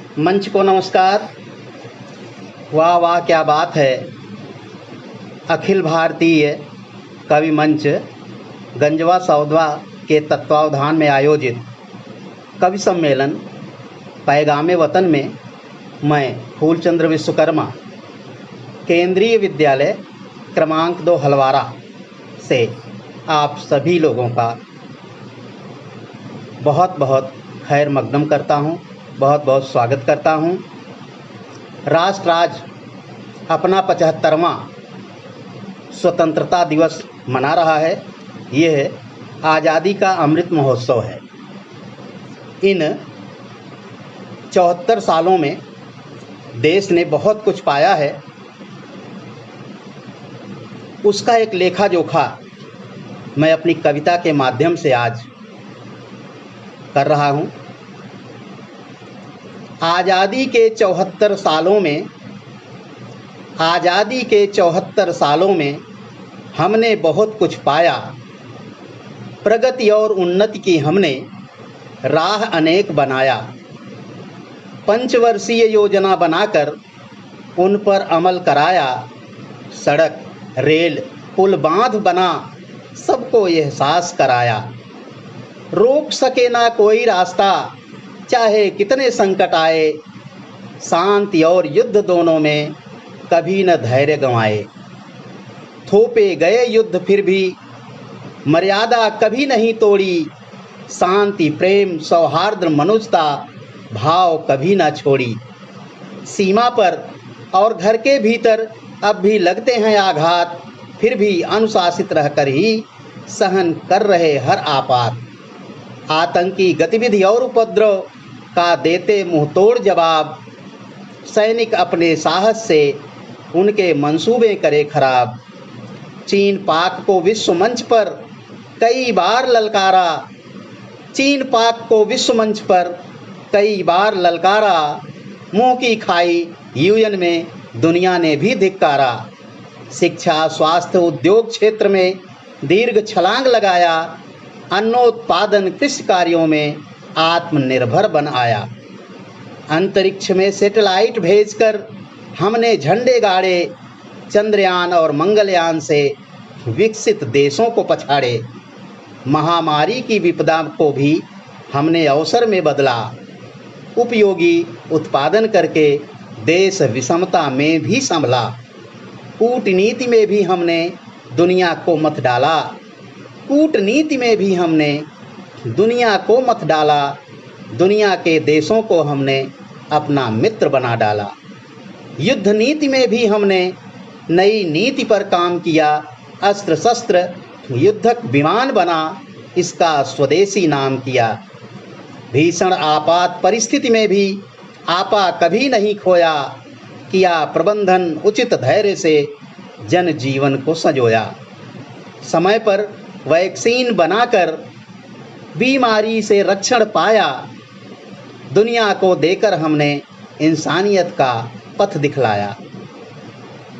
मंच को नमस्कार। वाह वाह क्या बात है। अखिल भारतीय कवि मंच गंजवा सौदवा के तत्वावधान में आयोजित कवि सम्मेलन पैगामे वतन में मैं फूलचंद्र विश्वकर्मा केंद्रीय विद्यालय क्रमांक 2 हलवारा से आप सभी लोगों का बहुत बहुत खैर मकदम करता हूँ, बहुत बहुत स्वागत करता हूँ। राष्ट्र आज अपना 75वां स्वतंत्रता दिवस मना रहा है। यह आज़ादी का अमृत महोत्सव है। इन 74 सालों में देश ने बहुत कुछ पाया है, उसका एक लेखा जोखा मैं अपनी कविता के माध्यम से आज कर रहा हूँ। आज़ादी के 74 सालों में हमने बहुत कुछ पाया। प्रगति और उन्नति की हमने राह अनेक बनाया। पंचवर्षीय योजना बनाकर उन पर अमल कराया। सड़क, रेल, पुल, बांध बना, सबको एहसास कराया। रोक सके ना कोई रास्ता, चाहे कितने संकट आए। शांति और युद्ध दोनों में कभी न धैर्य गंवाए। थोपे गए युद्ध फिर भी मर्यादा कभी नहीं तोड़ी। शांति, प्रेम, सौहार्द, मनुष्यता भाव कभी न छोड़ी। सीमा पर और घर के भीतर अब भी लगते हैं आघात, फिर भी अनुशासित रहकर ही सहन कर रहे हर आपात। आतंकी गतिविधि और उपद्रव का देते मुंहतोड़ जवाब। सैनिक अपने साहस से उनके मंसूबे करे खराब। चीन पाक को विश्व मंच पर कई बार ललकारा। मुंह की खाई यूएन में दुनिया ने भी धिक्कारा। शिक्षा, स्वास्थ्य, उद्योग क्षेत्र में दीर्घ छलांग लगाया। अन्नोत्पादन, कृषि कार्यों में आत्मनिर्भर बन आया। अंतरिक्ष में सैटेलाइट भेजकर हमने झंडे गाड़े। चंद्रयान और मंगलयान से विकसित देशों को पछाड़े। महामारी की विपदा को भी हमने अवसर में बदला। उपयोगी उत्पादन करके देश विषमता में भी संभला। कूटनीति में भी हमने दुनिया को मत डाला। दुनिया के देशों को हमने अपना मित्र बना डाला। युद्ध नीति में भी हमने नई नीति पर काम किया। अस्त्र शस्त्र युद्धक विमान बना, इसका स्वदेशी नाम किया। भीषण आपात परिस्थिति में भी आपा कभी नहीं खोया। किया प्रबंधन उचित धैर्य से जन जीवन को संजोया। समय पर वैक्सीन बनाकर बीमारी से रक्षण पाया। दुनिया को देकर हमने इंसानियत का पथ दिखलाया।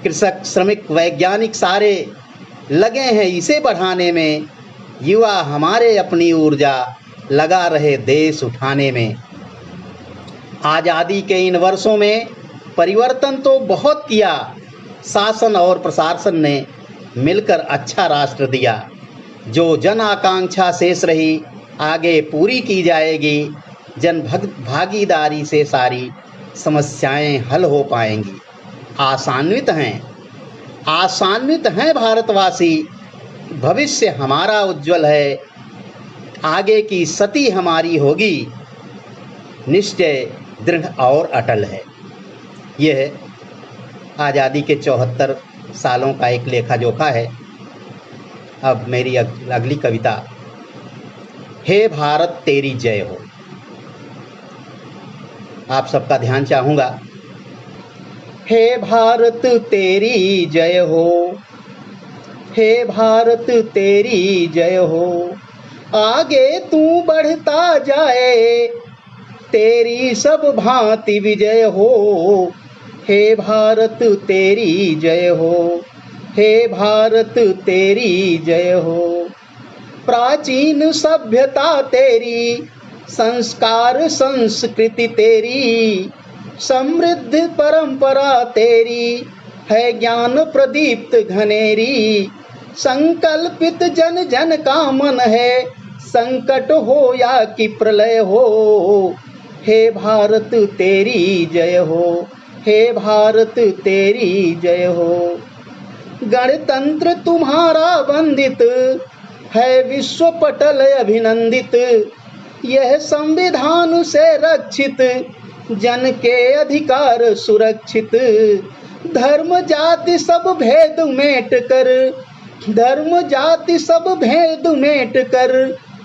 कृषक, श्रमिक, वैज्ञानिक सारे लगे हैं इसे बढ़ाने में। युवा हमारे अपनी ऊर्जा लगा रहे देश उठाने में। आज़ादी के इन वर्षों में परिवर्तन तो बहुत किया। शासन और प्रशासन ने मिलकर अच्छा राष्ट्र दिया। जो जन आकांक्षा शेष रही आगे पूरी की जाएगी। जन भागीदारी से सारी समस्याएं हल हो पाएंगी। आशान्वित हैं भारतवासी। भविष्य हमारा उज्जवल है। आगे की सती हमारी होगी। निश्चय दृढ़ और अटल है। यह आज़ादी के 74 सालों का एक लेखा जोखा है। अब मेरी अगली कविता, हे भारत तेरी जय हो। आप सबका ध्यान चाहूँगा। हे भारत तेरी जय हो, हे भारत तेरी जय हो। आगे तू बढ़ता जाए, तेरी सब भांति विजय हो। हे भारत तेरी जय हो, हे भारत तेरी जय हो। प्राचीन सभ्यता तेरी, संस्कार संस्कृति तेरी, समृद्ध परंपरा तेरी है ज्ञान प्रदीप्त घनेरी। संकल्पित जन जन का मन है, संकट हो या कि प्रलय हो। हे भारत तेरी जय हो, हे भारत तेरी जय हो। गणतंत्र तुम्हारा वंदित है, विश्व पटल अभिनंदित। यह संविधान से रक्षित, जन के अधिकार सुरक्षित। धर्म जाति सब भेद मेट कर, धर्म जाति सब भेद मेट कर,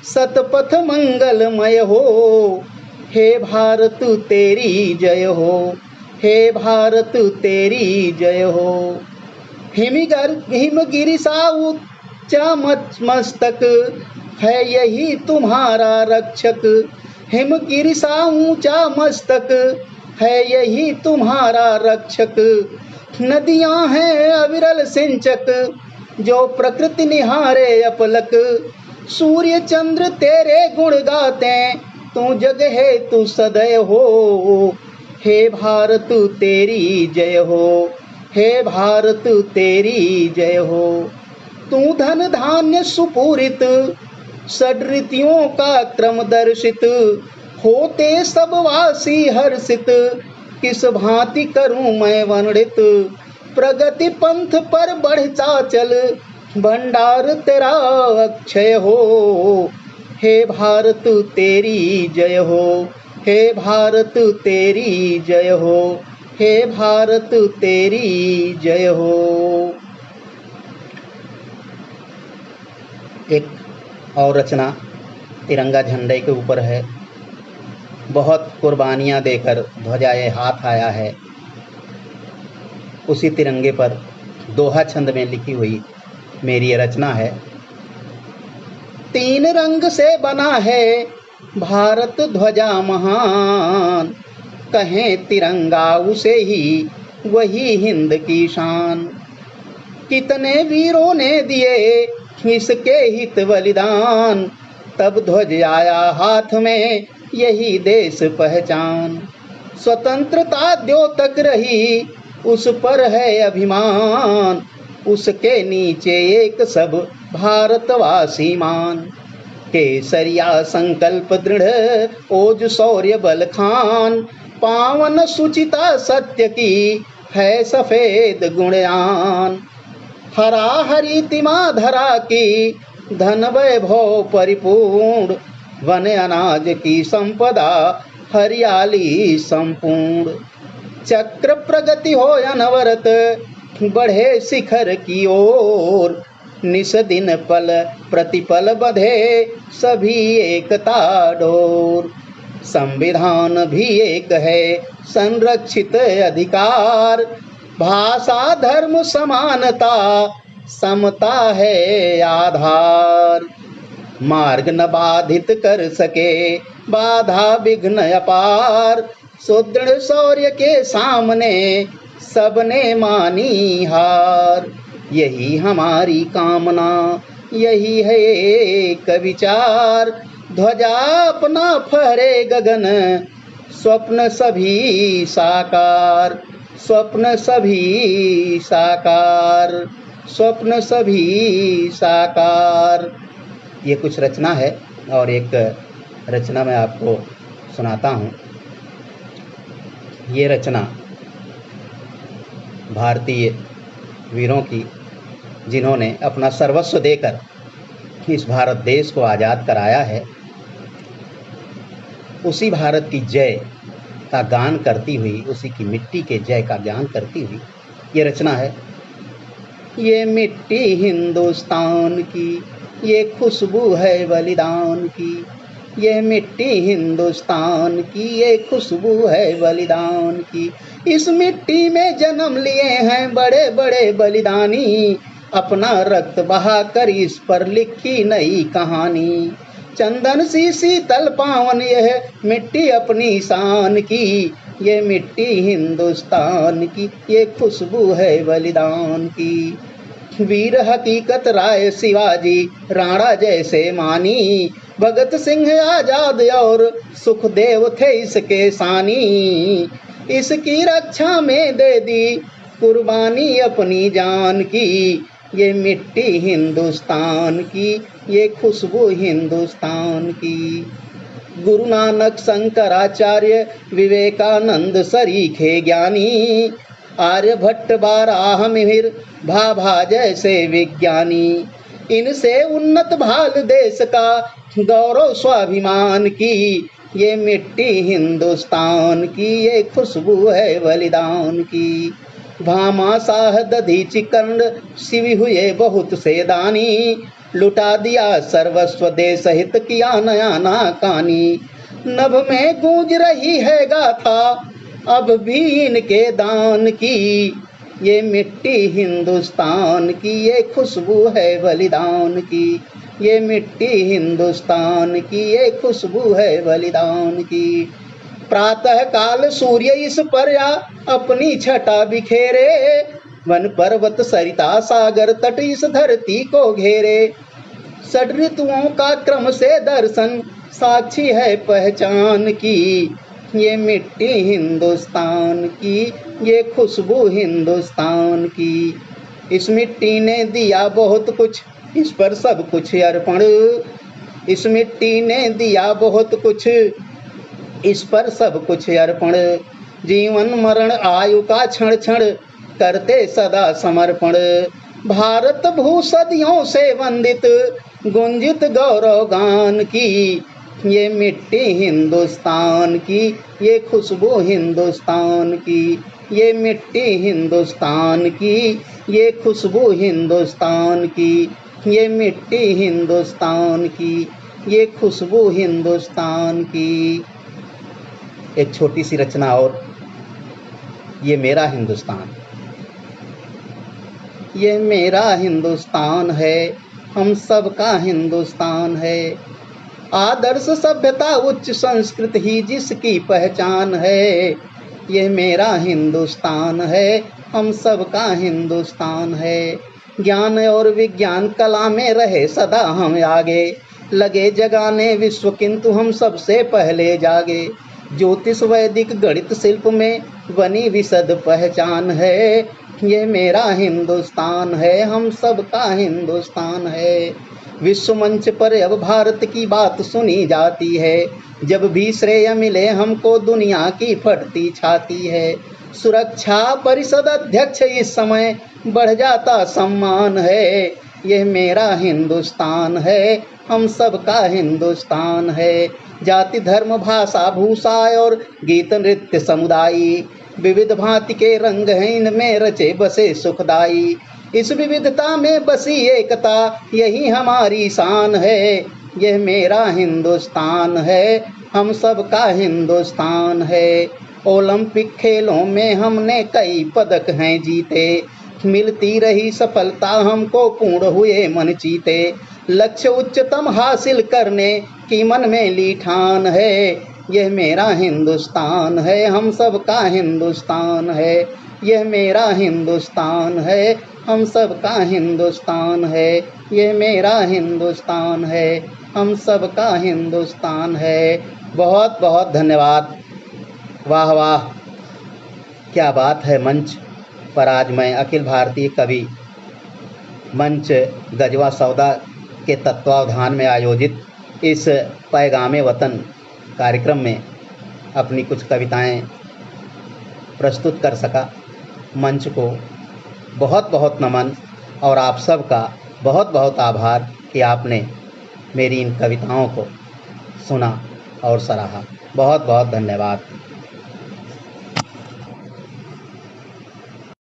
सतपथ मंगलमय हो। हे भारत तेरी जय हो, हे भारत तेरी जय हो। हिमगिरि सा ऊंचा मस्तक है, यही तुम्हारा रक्षक। हिमगिरि सा ऊंचा मस्तक है, यही तुम्हारा रक्षक। नदियां हैं अविरल सिंचक, जो प्रकृति निहारे अपलक। सूर्य चंद्र तेरे गुण गाते, तू जग है तू सदैव हो। हे भारत तेरी जय हो, हे भारत तेरी जय हो। तू धन धान्य सुपूरित, षड्ऋतुओं का क्रम दर्शित। होते सब वासी हर्षित, किस भांति करूं मैं वर्णित। प्रगति पंथ पर बढ़ता चल, भंडार तेरा अक्षय हो। हे भारत तेरी जय हो, हे भारत तेरी जय हो, हे भारत तेरी जय हो। एक और रचना तिरंगा झंडे के ऊपर है। बहुत कुर्बानियां देकर ध्वजा ये हाथ आया है। उसी तिरंगे पर दोहा छंद में लिखी हुई मेरी ये रचना है। तीन रंग से बना है भारत ध्वजा महान, कहें तिरंगा उसे ही वही हिंद की शान। कितने वीरों ने दिए इसके हित बलिदान, तब ध्वज आया हाथ में यही देश पहचान। स्वतंत्रता द्योतक रही उस पर है अभिमान, उसके नीचे एक सब भारतवासी मान। केसरिया संकल्प दृढ़ ओज शौर्य बल खान, पावन सुचिता सत्य की है सफेद गुणयान। हरा हरितिमा धरा की धन वैभव परिपूर्ण, वन अनाज की संपदा हरियाली संपूर्ण। चक्र प्रगति हो अनवरत बढ़े शिखर की ओर, निस दिन पल प्रतिपल बधे सभी एकता डोर। संविधान भी एक है संरक्षित अधिकार, भाषा धर्म समानता समता है आधार। मार्ग न बाधित कर सके बाधा विघ्न अपार, सुदृढ़ शौर्य के सामने सबने मानी हार। यही हमारी कामना यही है एक विचार, ध्वजा अपना फहरे गगन स्वप्न सभी साकार। स्वप्न सभी साकार, स्वप्न सभी साकार। ये कुछ रचना है और एक रचना मैं आपको सुनाता हूँ। ये रचना भारतीय वीरों की, जिन्होंने अपना सर्वस्व देकर इस भारत देश को आज़ाद कराया है, उसी भारत की जय का गान करती हुई, उसी की मिट्टी के जय का गान करती हुई ये रचना है। ये मिट्टी हिंदुस्तान की, ये खुशबू है बलिदान की। ये मिट्टी हिंदुस्तान की, ये खुशबू है बलिदान की। इस मिट्टी में जन्म लिए हैं बड़े बड़े बलिदानी, अपना रक्त बहाकर इस पर लिखी नई कहानी। चंदन सी शीतल पावन यह मिट्टी अपनी शान की, ये मिट्टी हिंदुस्तान की, ये खुशबू है बलिदान की। वीर हकीकत राय शिवाजी राणा जैसे मानी, भगत सिंह आजाद और सुखदेव थे इसके सानी। इसकी रक्षा में दे दी कुर्बानी अपनी जान की। ये मिट्टी हिंदुस्तान की, ये खुशबू हिंदुस्तान की। गुरु नानक शंकराचार्य विवेकानंद सरीखे ज्ञानी, आर्यभट्ट बारह मिहिर भाभा जैसे विज्ञानी। इनसे उन्नत भाल देश का गौरव स्वाभिमान की। ये मिट्टी हिंदुस्तान की, ये खुशबू है बलिदान की। भामाशाह दधीचि कर्ण शिव हुए बहुत से दानी, लुटा दिया सर्वस्व देश हित किया नया ना कहानी। नभ में गूंज रही है गाथा अब भी इनके दान की। ये मिट्टी हिंदुस्तान की, ये खुशबू है बलिदान की। ये मिट्टी हिंदुस्तान की, ये खुशबू है बलिदान की। प्रातः काल सूर्य इस पर या अपनी छटा बिखेरे, वन पर्वत सरिता सागर तट इस धरती को घेरे। षड ऋतुओं का क्रम से दर्शन साक्षी है पहचान की। ये मिट्टी हिंदुस्तान की, ये खुशबू हिंदुस्तान की। इस मिट्टी ने दिया बहुत कुछ, इस पर सब कुछ अर्पण। इस मिट्टी ने दिया बहुत कुछ, इस पर सब कुछ अर्पण। जीवन मरण आयु का क्षण क्षण करते सदा समर्पण। भारत भू सदियों से वंदित गुंजित गौरव गान की। ये मिट्टी हिंदुस्तान की, ये खुशबू हिंदुस्तान की। ये मिट्टी हिंदुस्तान की, ये खुशबू हिंदुस्तान की। ये मिट्टी हिंदुस्तान की, ये खुशबू हिंदुस्तान की। एक छोटी सी रचना और, ये मेरा हिंदुस्तान। ये मेरा हिंदुस्तान है, हम सबका हिंदुस्तान है। आदर्श सभ्यता उच्च संस्कृति ही जिसकी पहचान है। ये मेरा हिंदुस्तान है, हम सबका हिंदुस्तान है। ज्ञान और विज्ञान कला में रहे सदा हम आगे, लगे जगाने विश्व किंतु हम सबसे पहले जागे। ज्योतिष वैदिक गणित शिल्प में बनी विशद पहचान है। ये मेरा हिंदुस्तान है, हम सबका हिंदुस्तान है। विश्व मंच पर अब भारत की बात सुनी जाती है। जब भी श्रेय मिले हमको दुनिया की फटती छाती है। सुरक्षा परिषद अध्यक्ष इस समय बढ़ जाता सम्मान है। यह मेरा हिंदुस्तान है, हम सबका हिंदुस्तान है। जाति धर्म भाषा भूषा और गीत नृत्य समुदायी, विविध भांति के रंग हैं इनमें रचे बसे सुखदाई। इस विविधता में बसी एकता यही हमारी शान है। यह मेरा हिंदुस्तान है, हम सबका हिंदुस्तान है। ओलंपिक खेलों में हमने कई पदक हैं जीते, मिलती रही सफलता हमको पूर्ण हुए मन जीते। लक्ष्य उच्चतम हासिल करने की मन में ली ठान है। यह मेरा हिंदुस्तान है, हम सबका हिंदुस्तान है। यह मेरा हिंदुस्तान है, हम सबका हिंदुस्तान है। यह मेरा हिंदुस्तान है, हम सबका हिंदुस्तान है। बहुत बहुत धन्यवाद। वाह वाह, क्या बात है। मंच पर आज मैं अखिल भारतीय कवि मंच गजवा सौदा के तत्वावधान में आयोजित इस पैगामे वतन कार्यक्रम में अपनी कुछ कविताएं प्रस्तुत कर सका। मंच को बहुत बहुत नमन और आप सबका बहुत बहुत आभार कि आपने मेरी इन कविताओं को सुना और सराहा। बहुत बहुत धन्यवाद।